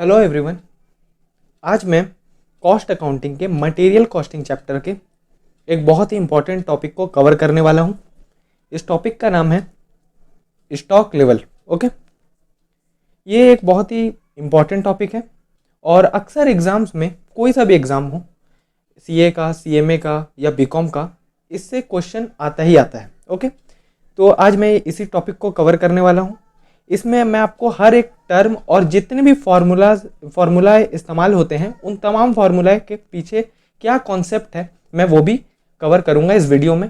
Hello everyone. आज मैं cost accounting के मटेरियल कॉस्टिंग चैप्टर के एक बहुत ही इंपॉर्टेंट टॉपिक को कवर करने वाला हूं। इस टॉपिक का नाम है स्टॉक लेवल। ओके, ये एक बहुत ही इंपॉर्टेंट टॉपिक है और अक्सर एग्ज़ाम्स में कोई सा भी एग्ज़ाम हो, सीए का, सीएमए का या बीकॉम का, इससे क्वेश्चन आता ही आता है। ओके, तो आज मैं इसी टॉपिक को कवर करने वाला हूँ। इसमें मैं आपको हर एक टर्म और जितने भी फार्मूला इस्तेमाल होते हैं उन तमाम फार्मूला के पीछे क्या कॉन्सेप्ट है मैं वो भी कवर करूँगा इस वीडियो में।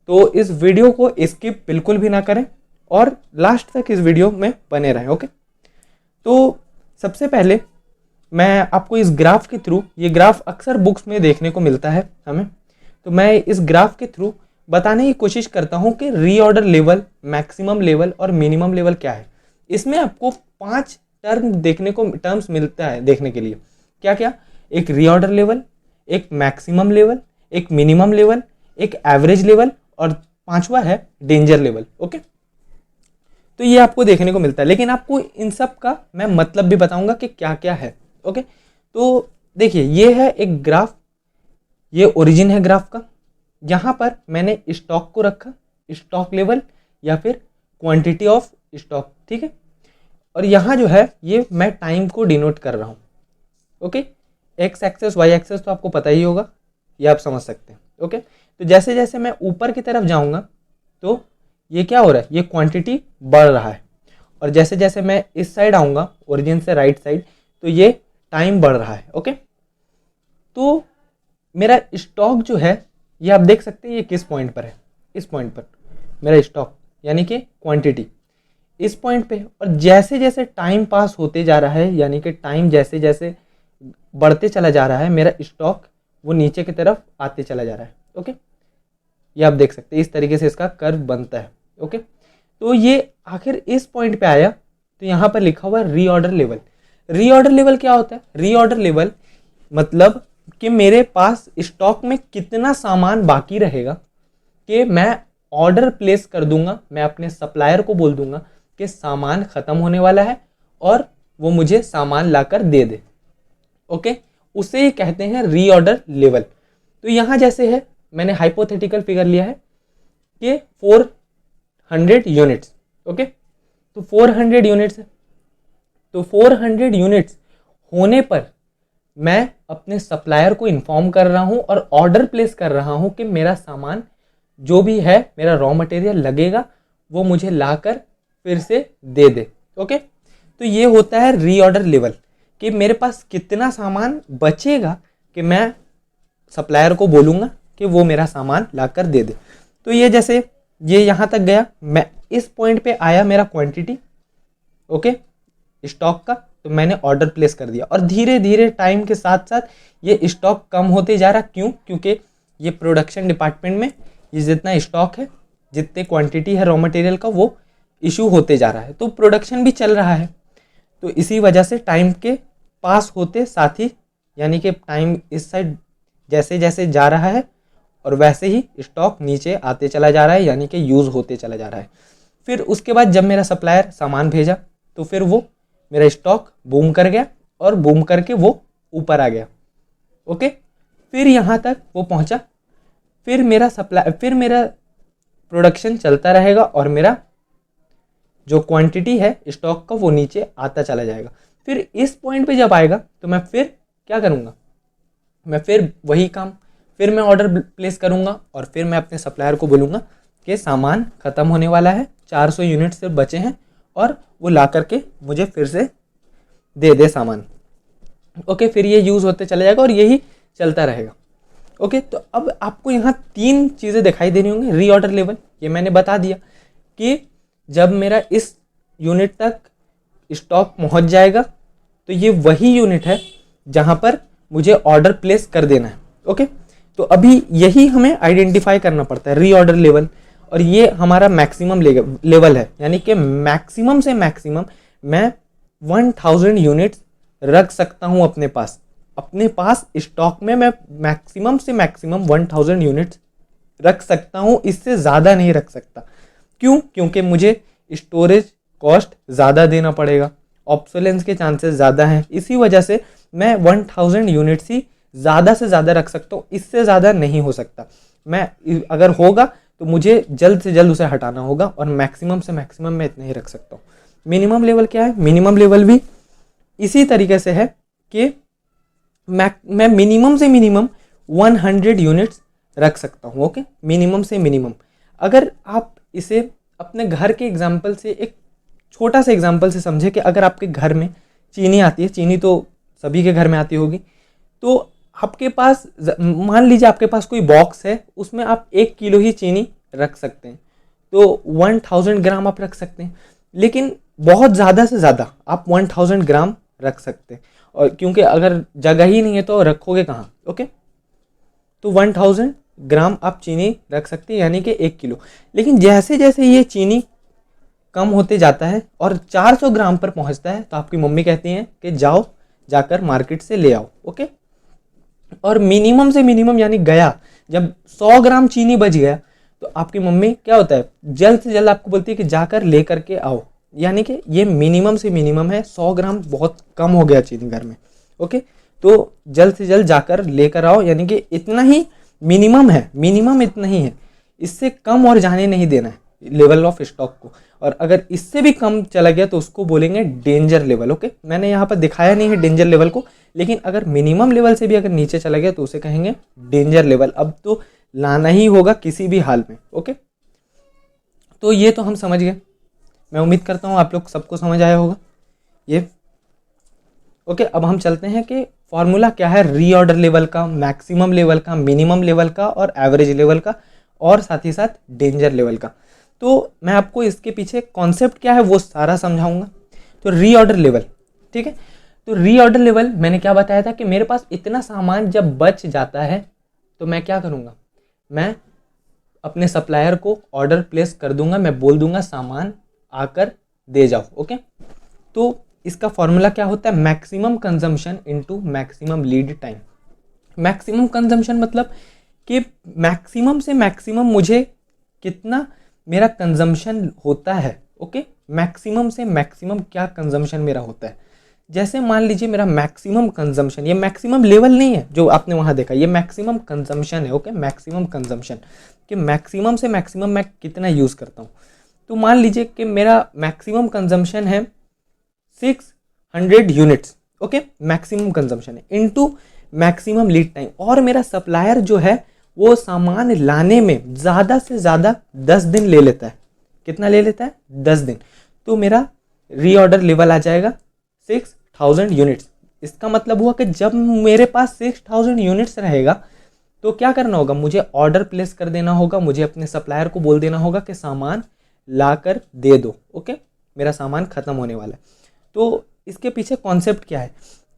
तो इस वीडियो को स्किप बिल्कुल भी ना करें और लास्ट तक इस वीडियो में बने रहें। ओके, तो सबसे पहले मैं आपको इस ग्राफ के थ्रू, ये ग्राफ अक्सर बुक्स में देखने को मिलता है हमें, तो मैं इस ग्राफ के थ्रू बताने की कोशिश करता हूँ कि रीऑर्डर लेवल, मैक्सिमम लेवल और मिनिमम लेवल क्या है। इसमें आपको 5 टर्म्स मिलता है देखने के लिए। क्या क्या? एक रीऑर्डर लेवल, एक मैक्सिमम लेवल, एक मिनिमम लेवल, एक एवरेज लेवल और 5वां है डेंजर लेवल। ओके, तो ये आपको देखने को मिलता है, लेकिन आपको इन सब का मैं मतलब भी बताऊंगा कि क्या क्या है। ओके, तो देखिए, ये है एक ग्राफ, ये ओरिजिन है ग्राफ का। यहाँ पर मैंने स्टॉक को रखा, स्टॉक लेवल या फिर क्वांटिटी ऑफ स्टॉक, ठीक है। और यहाँ जो है ये मैं टाइम को डिनोट कर रहा हूँ। Okay, X axis Y axis तो आपको पता ही होगा, ये आप समझ सकते हैं। ओके, तो जैसे जैसे मैं ऊपर की तरफ जाऊँगा तो ये क्या हो रहा है, ये क्वांटिटी बढ़ रहा है, और जैसे जैसे मैं इस साइड आऊँगा ओरिजिन से राइट साइड तो ये टाइम बढ़ रहा है। ओके, तो मेरा स्टॉक जो है ये आप देख सकते हैं ये किस पॉइंट पर है। इस पॉइंट पर मेरा स्टॉक यानी कि क्वांटिटी इस पॉइंट पे, और जैसे जैसे टाइम पास होते जा रहा है, यानी कि टाइम जैसे जैसे बढ़ते चला जा रहा है, मेरा स्टॉक वो नीचे की तरफ आते चला जा रहा है। ओके, ये आप देख सकते हैं इस तरीके से इसका कर्व बनता है। ओके, तो ये आखिर इस पॉइंट पे आया तो यहाँ पर लिखा हुआ है रीऑर्डर लेवल। रीऑर्डर लेवल क्या होता है? रीऑर्डर लेवल मतलब कि मेरे पास स्टॉक में कितना सामान बाकी रहेगा कि मैं ऑर्डर प्लेस कर दूंगा, मैं अपने सप्लायर को बोल दूंगा कि सामान ख़त्म होने वाला है और वो मुझे सामान लाकर दे दे। ओके, उसे ही कहते हैं रीऑर्डर लेवल। तो यहाँ जैसे है, मैंने हाइपोथेटिकल फिगर लिया है कि 400 यूनिट्स। ओके, तो 400 यूनिट्स है, तो 400 यूनिट्स होने पर मैं अपने सप्लायर को इन्फॉर्म कर रहा हूँ और ऑर्डर प्लेस कर रहा हूँ कि मेरा सामान जो भी है, मेरा रॉ मटेरियल लगेगा, वो मुझे लाकर फिर से दे दे। ओके, तो ये होता है रीऑर्डर लेवल कि मेरे पास कितना सामान बचेगा कि मैं सप्लायर को बोलूँगा कि वो मेरा सामान लाकर दे दे। तो ये जैसे ये यहाँ तक गया, मैं इस पॉइंट पे आया मेरा क्वांटिटी, ओके, स्टॉक का, तो मैंने ऑर्डर प्लेस कर दिया और धीरे धीरे टाइम के साथ साथ ये स्टॉक कम होते जा रहा। क्यों? क्योंकि ये प्रोडक्शन डिपार्टमेंट में ये जितना स्टॉक है, जितने क्वांटिटी है रॉ मटेरियल का, वो इशू होते जा रहा है, तो प्रोडक्शन भी चल रहा है। तो इसी वजह से टाइम के पास होते साथ ही, यानी कि टाइम इस साइड जैसे जैसे जा रहा है और वैसे ही स्टॉक नीचे आते चला जा रहा है, यानी कि यूज़ होते चला जा रहा है। फिर उसके बाद जब मेरा सप्लायर सामान भेजा तो फिर वो मेरा स्टॉक बूम कर गया और बूम करके वो ऊपर आ गया। ओके, फिर यहाँ तक वो पहुँचा, फिर मेरा प्रोडक्शन चलता रहेगा और मेरा जो क्वांटिटी है स्टॉक का वो नीचे आता चला जाएगा। फिर इस पॉइंट पे जब आएगा तो मैं फिर क्या करूँगा, मैं फिर वही काम, फिर मैं ऑर्डर प्लेस करूँगा और फिर मैं अपने सप्लायर को बोलूँगा कि सामान ख़त्म होने वाला है, 400 यूनिट सिर्फ बचे हैं और वो ला करके मुझे फिर से दे दे सामान। ओके, फिर ये यूज़ होते चला जाएगा और यही चलता रहेगा। ओके, तो अब आपको यहाँ 3 चीज़ें दिखाई दे रही होंगी। रीऑर्डर लेवल ये मैंने बता दिया कि जब मेरा इस यूनिट तक स्टॉक पहुँच जाएगा तो ये वही यूनिट है जहाँ पर मुझे ऑर्डर प्लेस कर देना है। ओके, तो अभी यही हमें आइडेंटिफाई करना पड़ता है, रीऑर्डर लेवल, और ये हमारा मैक्सिमम लेवल है, यानी कि मैक्सिमम से मैक्सिमम मैं 1000 यूनिट्स रख सकता हूँ अपने पास स्टॉक में। मैं मैक्सिमम से मैक्सिमम 1000 यूनिट्स रख सकता हूँ, इससे ज़्यादा नहीं रख सकता। क्यों? क्योंकि मुझे स्टोरेज कॉस्ट ज़्यादा देना पड़ेगा ऑब्सोलेंस के चांसेस ज़्यादा हैं। इसी वजह से मैं 1000 यूनिट्स ही ज़्यादा से ज़्यादा रख सकता हूँ, इससे ज़्यादा नहीं हो सकता। मैं अगर होगा तो मुझे जल्द से जल्द उसे हटाना होगा और मैक्सिमम से मैक्सिमम मैं इतना ही रख सकता हूँ। मिनिमम लेवल क्या है? मिनिमम लेवल भी इसी तरीके से है कि मैं मिनिमम से मिनिमम 100 यूनिट्स रख सकता हूँ। ओके, मिनिमम से मिनिमम। अगर आप इसे अपने घर के एग्जाम्पल से, एक छोटा सा एग्जाम्पल से समझे कि अगर आपके घर में चीनी आती है, चीनी तो सभी के घर में आती होगी, तो आपके पास मान लीजिए आपके पास कोई बॉक्स है, उसमें आप 1 किलो ही चीनी रख सकते हैं, तो 1000 ग्राम आप रख सकते हैं। लेकिन बहुत ज़्यादा से ज़्यादा आप 1000 ग्राम रख सकते हैं, और क्योंकि अगर जगह ही नहीं है तो रखोगे कहाँ। ओके, तो 1000 ग्राम आप चीनी रख सकते हैं, यानी कि 1 किलो। लेकिन जैसे जैसे ये चीनी कम होते जाता है और 400 ग्राम पर पहुंचता है, तो आपकी मम्मी कहती हैं कि जाओ जाकर मार्केट से ले आओ। ओके, और मिनिमम से मिनिमम यानी गया जब 100 ग्राम चीनी बच गया, तो आपकी मम्मी क्या होता है, जल्द से जल्द आपको बोलती है कि जाकर ले करके आओ। यानी कि ये मिनिमम से मिनिमम है, 100 ग्राम बहुत कम हो गया चीनी घर में। ओके, तो जल्द से जल्द जाकर लेकर आओ, यानी कि इतना ही मिनिमम है, मिनिमम इतना ही है, इससे कम और जाने नहीं देना है लेवल ऑफ स्टॉक को। और अगर इससे भी कम चला गया तो उसको बोलेंगे डेंजर लेवल। ओके, मैंने यहाँ पर दिखाया नहीं है डेंजर लेवल को, लेकिन अगर मिनिमम लेवल से भी अगर नीचे चला गया तो उसे कहेंगे डेंजर लेवल। अब तो लाना ही होगा किसी भी हाल में। ओके, तो ये तो हम समझ गए। मैं उम्मीद करता हूँ आप लोग सबको समझ आया होगा ये। ओके, अब हम चलते हैं कि फॉर्मूला क्या है रीऑर्डर लेवल का, मैक्सिमम लेवल का, मिनिमम लेवल का और एवरेज लेवल का, और साथ ही साथ डेंजर लेवल का। तो मैं आपको इसके पीछे कॉन्सेप्ट क्या है वो सारा समझाऊंगा। तो रीऑर्डर लेवल, ठीक है। तो रीऑर्डर लेवल मैंने क्या बताया था कि मेरे पास इतना सामान जब बच जाता है तो मैं क्या करूँगा, मैं अपने सप्लायर को ऑर्डर प्लेस कर दूंगा, मैं बोल दूंगा सामान आकर दे जाओ। ओके, तो इसका फॉर्मूला क्या होता है, maximum consumption into maximum lead time. Maximum consumption मतलब कि मैक्सिमम से मैक्सिमम मुझे कितना मेरा कंजम्पशन होता है। ओके, मैक्सिमम से मैक्सिमम क्या कंजम्पशन मेरा होता है। जैसे मान लीजिए मेरा मैक्सिमम कंजम्पशन, ये मैक्सिमम लेवल नहीं है जो आपने वहाँ देखा, ये मैक्सिमम कंजम्पशन है। ओके, मैक्सिमम कंजम्पशन कि मैक्सिमम से मैक्सिमम मैं कितना यूज़ करता हूँ। तो मान लीजिए कि मेरा मैक्सिमम कंजम्पशन है 600 यूनिट्स। ओके, मैक्सिमम कंजम्पशन है इनटू मैक्सिमम लीड टाइम, और मेरा सप्लायर जो है वो सामान लाने में ज़्यादा से ज़्यादा 10 दिन ले लेता है। कितना ले लेता है, 10 दिन। तो मेरा रीऑर्डर लेवल आ जाएगा 6000 यूनिट्स। इसका मतलब हुआ कि जब मेरे पास 6000 यूनिट्स रहेगा तो क्या करना होगा, मुझे ऑर्डर प्लेस कर देना होगा, मुझे अपने सप्लायर को बोल देना होगा कि सामान ला कर दे दो। ओके, मेरा सामान ख़त्म होने वाला है। तो इसके पीछे कॉन्सेप्ट क्या है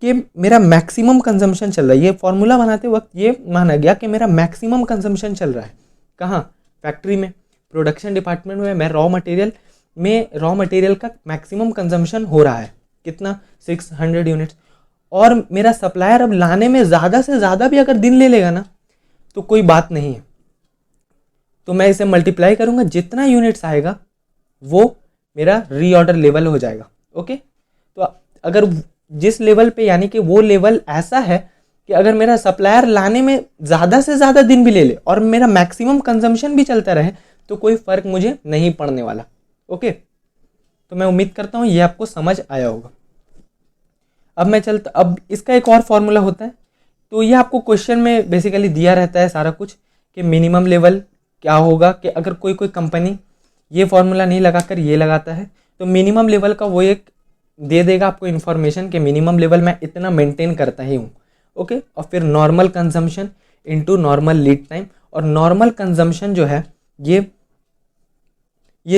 कि मेरा मैक्सिमम कंजम्पशन चल रहा है। ये फॉर्मूला बनाते वक्त ये माना गया कि मेरा मैक्सिमम कंजम्पशन चल रहा है। कहाँ, फैक्ट्री में, प्रोडक्शन डिपार्टमेंट में, मैं रॉ मटेरियल का मैक्सिमम कंजम्पशन हो रहा है। कितना, 600 यूनिट्स। और मेरा सप्लायर अब लाने में ज़्यादा से ज़्यादा भी अगर दिन ले लेगा ना तो कोई बात नहीं है, तो मैं इसे मल्टीप्लाई करूँगा, जितना यूनिट्स आएगा वो मेरा रीऑर्डर लेवल हो जाएगा। ओके, तो अगर जिस लेवल पे, यानी कि वो लेवल ऐसा है कि अगर मेरा सप्लायर लाने में ज़्यादा से ज़्यादा दिन भी ले ले और मेरा मैक्सिमम कंजम्पशन भी चलता रहे तो कोई फ़र्क मुझे नहीं पड़ने वाला। ओके, तो मैं उम्मीद करता हूँ ये आपको समझ आया होगा। अब इसका एक और फॉर्मूला होता है, तो ये आपको क्वेश्चन में बेसिकली दिया रहता है सारा कुछ कि मिनिमम लेवल क्या होगा, कि अगर कोई कंपनी ये फॉर्मूला नहीं लगाकर ये लगाता है तो मिनिमम लेवल का वो एक दे देगा आपको इन्फॉर्मेशन कि मिनिमम लेवल मैं इतना मेंटेन करता ही हूँ। ओके, और फिर normal consumption into normal lead time. और नॉर्मल कंजम्पशन जो है, ये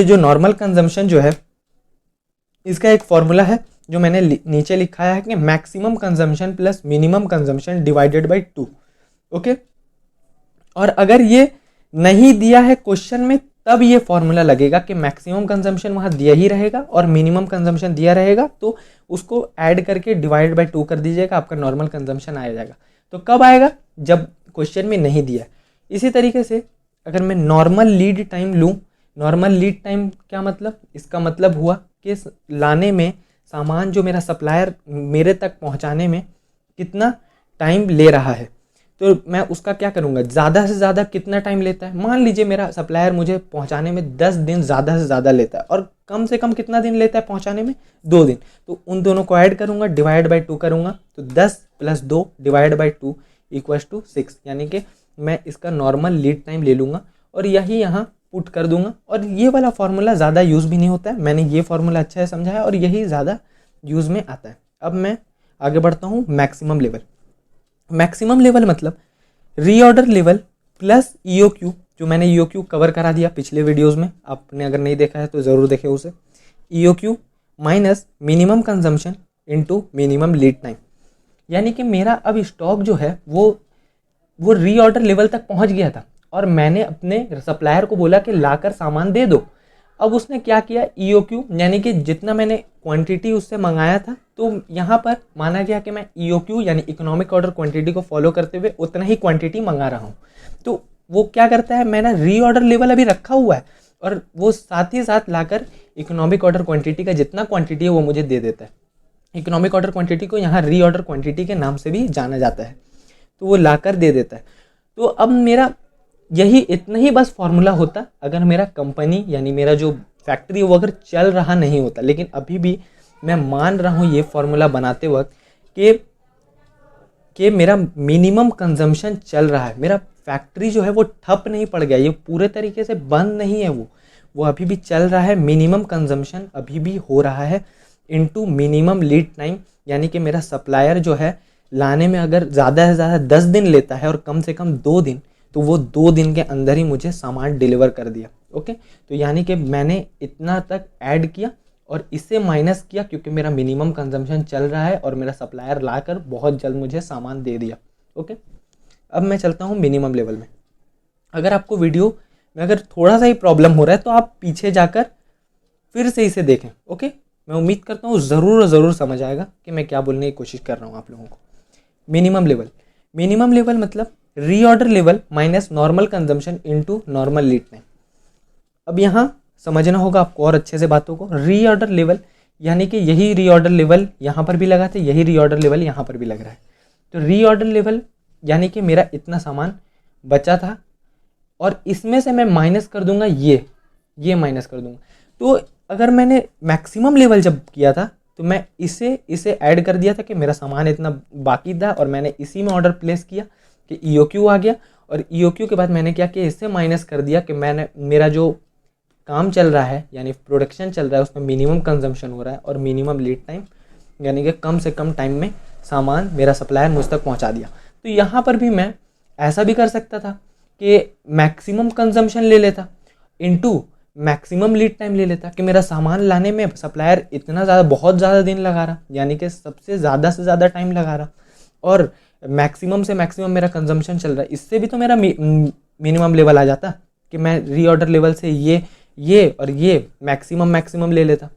जो नॉर्मल कंजम्पशन जो है इसका एक फॉर्मूला है जो मैंने नीचे लिखा है कि maximum consumption plus minimum consumption divided by 2। Okay, और अगर ये नहीं दिया है क्वेश्चन में तब ये फॉर्मूला लगेगा कि मैक्सिमम कंजम्पशन वहाँ दिया ही रहेगा और मिनिमम कंजम्पशन दिया रहेगा, तो उसको ऐड करके डिवाइड बाय 2 कर दीजिएगा, आपका नॉर्मल कंजम्पशन आ जाएगा। तो कब आएगा, जब क्वेश्चन में नहीं दिया। इसी तरीके से अगर मैं नॉर्मल लीड टाइम लूँ, नॉर्मल लीड टाइम क्या मतलब, इसका मतलब हुआ कि लाने में सामान जो मेरा सप्लायर मेरे तक पहुंचाने में कितना टाइम ले रहा है। तो मैं उसका क्या करूँगा, ज़्यादा से ज़्यादा कितना टाइम लेता है। मान लीजिए मेरा सप्लायर मुझे पहुंचाने में 10 दिन ज़्यादा से ज़्यादा लेता है और कम से कम कितना दिन लेता है पहुंचाने में, 2 दिन। तो उन दोनों को ऐड करूँगा, डिवाइड बाई 2 करूँगा, तो 10 + 2 डिवाइड बाई 2 = 6, यानी कि मैं इसका नॉर्मल लीड टाइम ले लूँगा और यही यहाँ पुट कर दूंगा। और ये वाला फार्मूला ज़्यादा यूज़ भी नहीं होता है, मैंने ये फार्मूला अच्छा है समझा है और यही ज़्यादा यूज़ में आता है। अब मैं आगे बढ़ता हूँ। मैक्सिमम लेवल, मैक्सिमम लेवल मतलब रीऑर्डर लेवल प्लस EOQ, जो मैंने EOQ कवर करा दिया पिछले वीडियोस में, आपने अगर नहीं देखा है तो ज़रूर देखें उसे। EOQ minus minimum consumption into minimum lead time, यानी कि मेरा अब स्टॉक जो है वो रीऑर्डर लेवल तक पहुंच गया था और मैंने अपने सप्लायर को बोला कि लाकर सामान दे दो। अब उसने क्या किया, EOQ यानी कि जितना मैंने क्वांटिटी उससे मंगाया था, तो यहाँ पर माना गया कि मैं EOQ यानी इकोनॉमिक ऑर्डर क्वांटिटी को फॉलो करते हुए उतना ही क्वांटिटी मंगा रहा हूँ। तो वो क्या करता है, मैंने रीऑर्डर लेवल अभी रखा हुआ है और वो साथ ही साथ लाकर इकोनॉमिक ऑर्डर क्वांटिटी का जितना क्वांटिटी है वो मुझे दे देता है। इकोनॉमिक ऑर्डर क्वांटिटी को यहाँ रीऑर्डर क्वांटिटी के नाम से भी जाना जाता है, तो वो लाकर दे देता है। तो अब मेरा यही इतना ही बस फॉर्मूला होता अगर मेरा कंपनी यानी मेरा जो फैक्ट्री वो अगर चल रहा नहीं होता। लेकिन अभी भी मैं मान रहा हूँ ये फॉर्मूला बनाते वक्त कि मेरा मिनिमम कंजम्पशन चल रहा है, मेरा फैक्ट्री जो है वो ठप नहीं पड़ गया, ये पूरे तरीके से बंद नहीं है, वो अभी भी चल रहा है। मिनिमम कंजम्पशन अभी भी हो रहा है इनटू मिनिमम लीड टाइम, यानी कि मेरा सप्लायर जो है लाने में अगर ज़्यादा से ज़्यादा 10 दिन लेता है और कम से कम 2 दिन, तो वो 2 दिन के अंदर ही मुझे सामान डिलीवर कर दिया। ओके, तो यानी कि मैंने इतना तक ऐड किया और इससे माइनस किया क्योंकि मेरा मिनिमम कंजम्पशन चल रहा है और मेरा सप्लायर लाकर बहुत जल्द मुझे सामान दे दिया। ओके, अब मैं चलता हूँ मिनिमम लेवल में। अगर आपको वीडियो में अगर थोड़ा सा ही प्रॉब्लम हो रहा है तो आप पीछे जाकर फिर से इसे देखें। ओके, मैं उम्मीद करता हूँ ज़रूर समझ आएगा कि मैं क्या बोलने की कोशिश कर रहा हूँ आप लोगों को। मिनिमम लेवल मतलब reorder level minus normal consumption into normal lead time. अब यहाँ समझना होगा आपको और अच्छे से बातों को। रीऑर्डर लेवल यानी कि यही रीऑर्डर लेवल यहाँ पर भी लगा था, यही रीऑर्डर लेवल यहाँ पर भी लग रहा है। तो रीऑर्डर लेवल यानी कि मेरा इतना सामान बचा था और इसमें से मैं माइनस कर दूंगा, ये माइनस कर दूंगा। तो अगर मैंने मैक्सिमम लेवल जब किया था तो मैं इसे ऐड कर दिया था कि मेरा सामान इतना बाकी था और मैंने इसी में ऑर्डर प्लेस किया कि EOQ आ गया और EOQ के बाद मैंने क्या किया, इससे माइनस कर दिया कि मेरा जो काम चल रहा है यानी प्रोडक्शन चल रहा है उसमें मिनिमम कंजम्पशन हो रहा है और मिनिमम लीड टाइम यानी कि कम से कम टाइम में सामान मेरा सप्लायर मुझ तक पहुंचा दिया। तो यहाँ पर भी मैं ऐसा भी कर सकता था कि मैक्सिमम कंजम्पशन ले लेता इनटू मैक्सिमम लीड टाइम ले लेता कि मेरा सामान लाने में सप्लायर इतना ज़्यादा बहुत ज़्यादा दिन लगा रहा, यानी कि सबसे ज़्यादा से ज़्यादा टाइम लगा रहा और मैक्सिमम से मैक्सिमम मेरा कंजम्पशन चल रहा है। इससे भी तो मेरा मिनिमम लेवल आ जाता कि मैं रीऑर्डर लेवल से ये और ये मैक्सिमम ले लेता,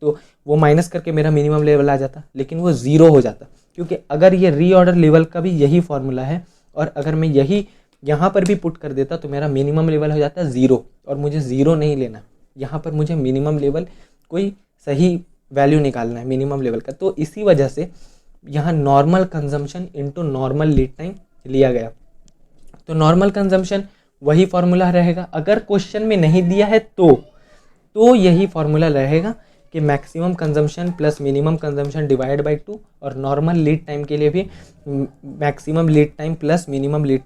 तो वो माइनस करके मेरा मिनिमम लेवल आ जाता, लेकिन वो ज़ीरो हो जाता। क्योंकि अगर ये रीऑर्डर लेवल का भी यही फॉर्मूला है और अगर मैं यही यहाँ पर भी पुट कर देता तो मेरा मिनिमम लेवल हो जाता 0 और मुझे 0 नहीं लेना, यहाँ पर मुझे मिनिमम लेवल कोई सही वैल्यू निकालना है मिनिमम लेवल का। तो इसी वजह से यहाँ normal consumption into normal lead time लिया गया। तो नॉर्मल कंजम्पशन वही फार्मूला रहेगा, अगर क्वेश्चन में नहीं दिया है तो यही फार्मूला रहेगा कि maximum consumption plus minimum consumption divide by 2 और नॉर्मल लीड टाइम के लिए भी maximum lead time plus minimum lead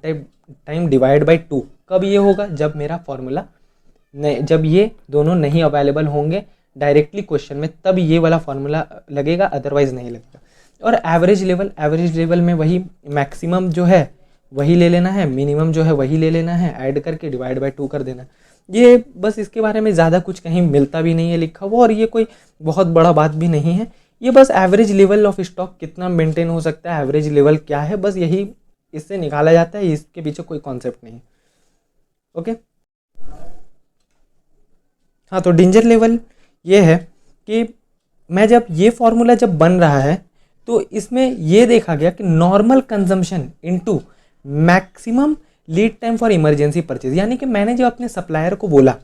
time divide by 2। कब ये होगा, जब मेरा फार्मूला जब ये दोनों नहीं अवेलेबल होंगे डायरेक्टली क्वेश्चन में, तब ये वाला फार्मूला लगेगा, अदरवाइज नहीं लगेगा। और एवरेज लेवल में वही मैक्सिमम जो है वही ले लेना है, मिनिमम जो है वही ले लेना है, ऐड करके डिवाइड बाई 2 कर देना है। ये बस, इसके बारे में ज़्यादा कुछ कहीं मिलता भी नहीं है लिखा हुआ और ये कोई बहुत बड़ा बात भी नहीं है। ये बस एवरेज लेवल ऑफ स्टॉक कितना मेंटेन हो सकता है, एवरेज लेवल क्या है, बस यही इससे निकाला जाता है, इसके पीछे कोई कॉन्सेप्ट नहीं है। ओके, हाँ, तो डेंजर लेवल ये है कि मैं जब ये फॉर्मूला जब बन रहा है तो इसमें ये देखा गया कि normal consumption into maximum lead time for emergency purchase, यानी कि मैंने जो अपने सप्लायर को बोला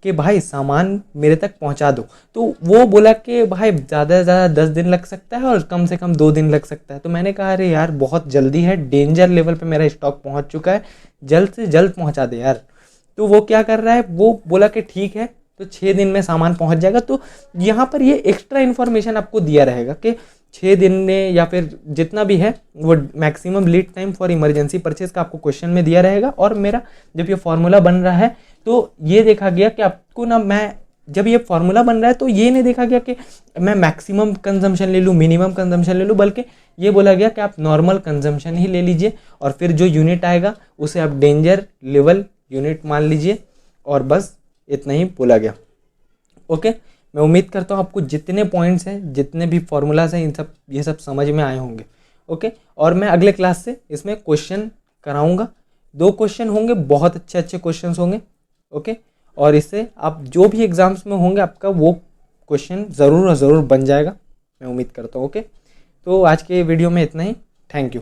कि भाई सामान मेरे तक पहुंचा दो, तो वो बोला कि भाई ज़्यादा से ज़्यादा 10 दिन लग सकता है और कम से कम 2 दिन लग सकता है। तो मैंने कहा अरे यार बहुत जल्दी है, डेंजर लेवल पे मेरा स्टॉक पहुंच चुका है, जल्द से जल्द पहुंचा दे यार। तो वो क्या कर रहा है, वो बोला कि ठीक है तो 6 दिन में सामान पहुंच जाएगा। तो यहाँ पर ये एक्स्ट्रा इन्फॉर्मेशन आपको दिया रहेगा कि 6 दिन में या फिर जितना भी है वो maximum lead time for emergency purchase का आपको क्वेश्चन में दिया रहेगा। और मेरा जब ये फॉर्मूला बन रहा है तो ये देखा गया कि आपको ना, मैं जब ये फॉर्मूला बन रहा है तो ये नहीं देखा गया कि मैं मैक्सिमम कंजम्पशन ले लूँ, मिनिमम कंजम्पशन ले लूँ, बल्कि ये बोला गया कि आप नॉर्मल कंजम्पशन ही ले लीजिए और फिर जो यूनिट आएगा उसे आप डेंजर लेवल यूनिट मान लीजिए, और बस इतना ही बोला गया। ओके, मैं उम्मीद करता हूँ आपको जितने पॉइंट्स हैं, जितने भी फॉर्मूलाज हैं, ये सब समझ में आए होंगे। ओके, और मैं अगले क्लास से इसमें क्वेश्चन कराऊंगा, 2 क्वेश्चन होंगे, बहुत अच्छे अच्छे क्वेश्चन होंगे। ओके, और इससे आप जो भी एग्जाम्स में होंगे आपका वो क्वेश्चन ज़रूर बन जाएगा, मैं उम्मीद करता हूँ। ओके, तो आज के वीडियो में इतना ही, थैंक यू।